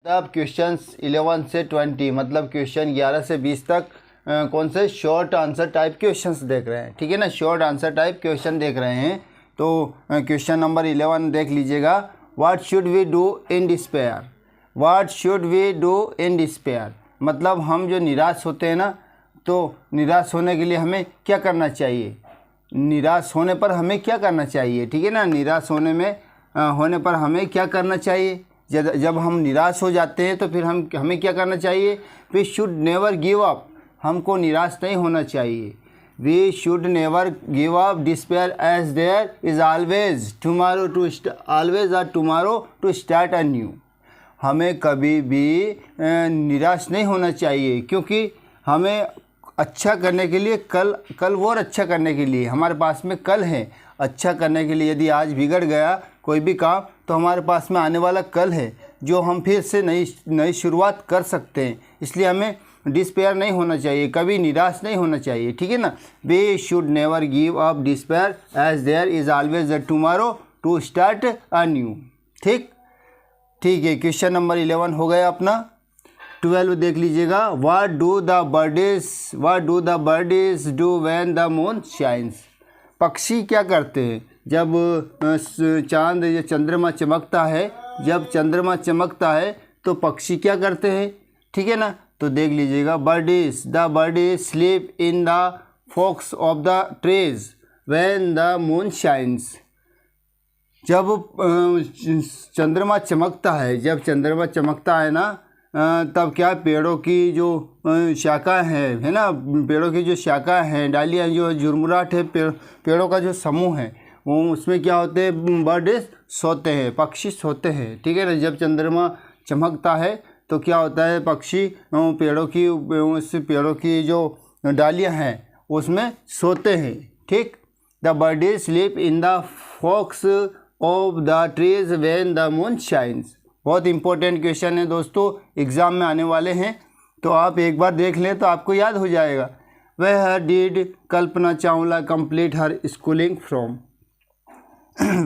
अब क्वेश्चंस 11 से 20 मतलब क्वेश्चन 11 से 20 तक कौन से शॉर्ट आंसर टाइप क्वेश्चंस देख रहे हैं, ठीक है ना। शॉर्ट आंसर टाइप क्वेश्चन देख रहे हैं। तो क्वेश्चन नंबर 11 देख लीजिएगा। What should we do in despair. What should we do in despair मतलब हम जो निराश होते हैं ना, तो निराश होने के लिए हमें क्या करना चाहिए। निराश होने पर हमें क्या करना चाहिए, ठीक है ना। निराश होने पर हमें क्या करना चाहिए। जब हम निराश हो जाते हैं तो फिर हमें क्या करना चाहिए। We should never give up. हमको निराश नहीं होना चाहिए। We should never give up despair as there is always tomorrow to start anew. हमें कभी भी निराश नहीं होना चाहिए, क्योंकि हमें अच्छा करने के लिए कल और अच्छा करने के लिए हमारे पास में कल है। अच्छा करने के लिए यदि आज बिगड़ गया कोई भी काम, तो हमारे पास में आने वाला कल है जो हम फिर से नई शुरुआत कर सकते हैं। इसलिए हमें डिस्पेयर नहीं होना चाहिए, कभी निराश नहीं होना चाहिए, ठीक है ना। We should never give up despair as there is always a tomorrow to start anew. ठीक है। क्वेश्चन नंबर 11 हो गया अपना। 12 देख लीजिएगा। What do the birds do when the moon shines. पक्षी क्या करते हैं जब चांद या चंद्रमा चमकता है। जब चंद्रमा चमकता है तो पक्षी क्या करते हैं, ठीक है ना। तो देख लीजिएगा। The birds sleep in the folks of the trees when the moon shines. जब चंद्रमा चमकता है ना, तब क्या पेड़ों की जो शाखा है ना, पेड़ों की जो शाखा हैं, डालियाँ, जो झुरमुराट है, पेड़ों का जो समूह है, वो उसमें क्या होते हैं, बर्ड्स सोते हैं, पक्षी सोते हैं, ठीक है ना। जब चंद्रमा चमकता है तो क्या होता है, पक्षी पेड़ों की जो डालियाँ हैं उसमें सोते हैं, ठीक। The birds sleep in the folks of the trees when the moon shines. बहुत इंपॉर्टेंट क्वेश्चन है दोस्तों, एग्ज़ाम में आने वाले हैं, तो आप एक बार देख लें तो आपको याद हो जाएगा। Where did Kalpana Chawla complete her schooling from.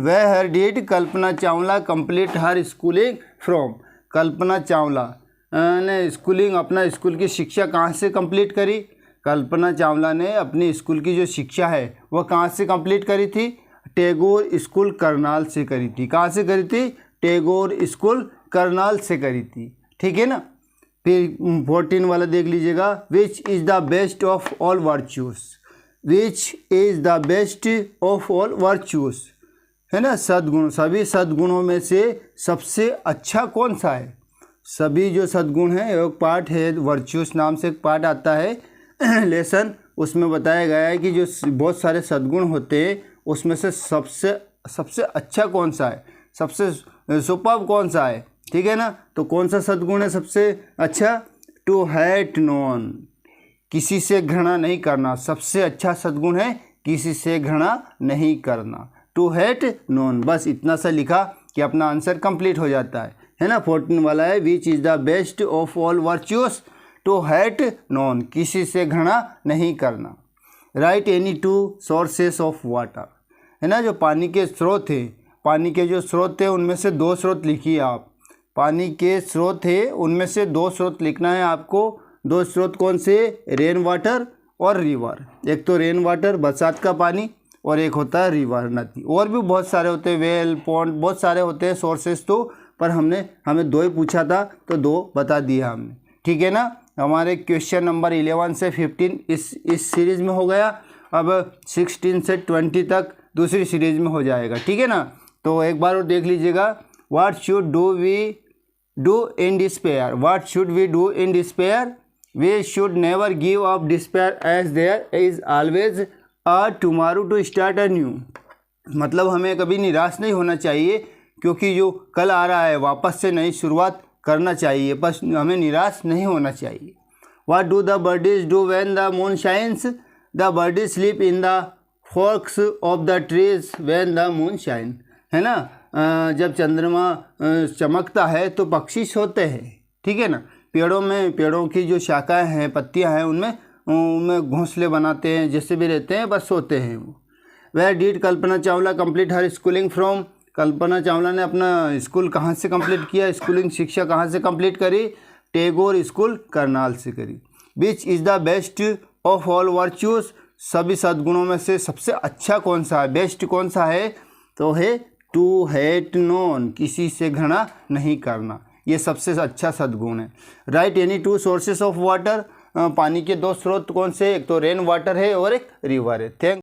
Where did Kalpana Chawla complete her schooling from. Kalpana Chawla ने अपना स्कूल की शिक्षा कहाँ से कंप्लीट करी। कल्पना चावला ने अपनी स्कूल की जो शिक्षा है वह कहाँ से कंप्लीट करी थी। टैगोर स्कूल करनाल से करी थी। कहाँ से करी थी, टैगोर स्कूल करनाल से करी थी, ठीक है ना। फिर 14 वाला देख लीजिएगा। विच is the best of all virtues. Which is the best of all virtues, है ना, सद्गुण। सभी सद्गुणों में से सबसे अच्छा कौन सा है। सभी जो सद्गुण हैं, एक पार्ट है वर्च्यूज़ नाम से एक पार्ट आता है लेसन, उसमें बताया गया है कि जो बहुत सारे सद्गुण होते हैं उसमें से सबसे अच्छा कौन सा है, सबसे सुपर्ब कौन सा है, ठीक है ना। तो कौन सा सद्गुण है सबसे अच्छा। टू हेट नॉन, किसी से घृणा नहीं करना। सबसे अच्छा सद्गुण है किसी से घृणा नहीं करना, टू हेट नॉन। बस इतना सा लिखा कि अपना आंसर कंप्लीट हो जाता है ना। 14 वाला है which is the best of all virtues, to hate none, किसी से घृणा नहीं करना। Right any 2 sources of water, है ना, जो पानी के स्रोत हैं, पानी के जो स्रोत थे उनमें से 2 स्रोत लिखिए आप। पानी के स्रोत थे उनमें से 2 स्रोत लिखना है आपको। 2 स्रोत कौन से, रेन वाटर और रिवर। एक तो रेन वाटर बरसात का पानी, और एक होता है रिवर नदी। और भी बहुत सारे होते हैं, वेल, पॉन्ड, बहुत सारे होते हैं सोर्सेस तो, पर हमें 2 ही पूछा था तो 2 बता दिया हमने, ठीक है ना। हमारे क्वेश्चन नंबर 11 से 15 इस सीरीज़ में हो गया। अब 16 से 20 तक दूसरी सीरीज़ में हो जाएगा, ठीक है ना। तो एक बार और देख लीजिएगा। What should we do in despair. What should we do in despair. We should never give up despair as there is always a tomorrow to start anew. मतलब हमें कभी निराश नहीं होना चाहिए, क्योंकि जो कल आ रहा है वापस से नई शुरुआत करना चाहिए, बस हमें निराश नहीं होना चाहिए। What do the birds do when the moon shines. The birds sleep in the folks of the trees when the moon shine, है ना। जब चंद्रमा चमकता है तो पक्षी सोते हैं, ठीक है ना। पेड़ों की जो शाखाएं हैं, पत्तियां हैं, उनमें घोंसले बनाते हैं, जैसे भी रहते हैं, बस सोते हैं वो। Where did Kalpana Chawla complete her schooling from. Kalpana Chawla ने अपना स्कूल कहाँ से कंप्लीट किया, स्कूलिंग शिक्षा कहाँ से कंप्लीट करी? टैगोर स्कूल करनाल से करी। विच is the best of all virtues, सभी सद्गुणों में से सबसे अच्छा कौन सा है, बेस्ट कौन सा है? तो है टू हेट नोन, किसी से घृणा नहीं करना, ये सबसे अच्छा सद्गुण है। Right any two sources of water, पानी के दो स्रोत कौन से? एक तो रेन वाटर है और एक रिवर है। थैंक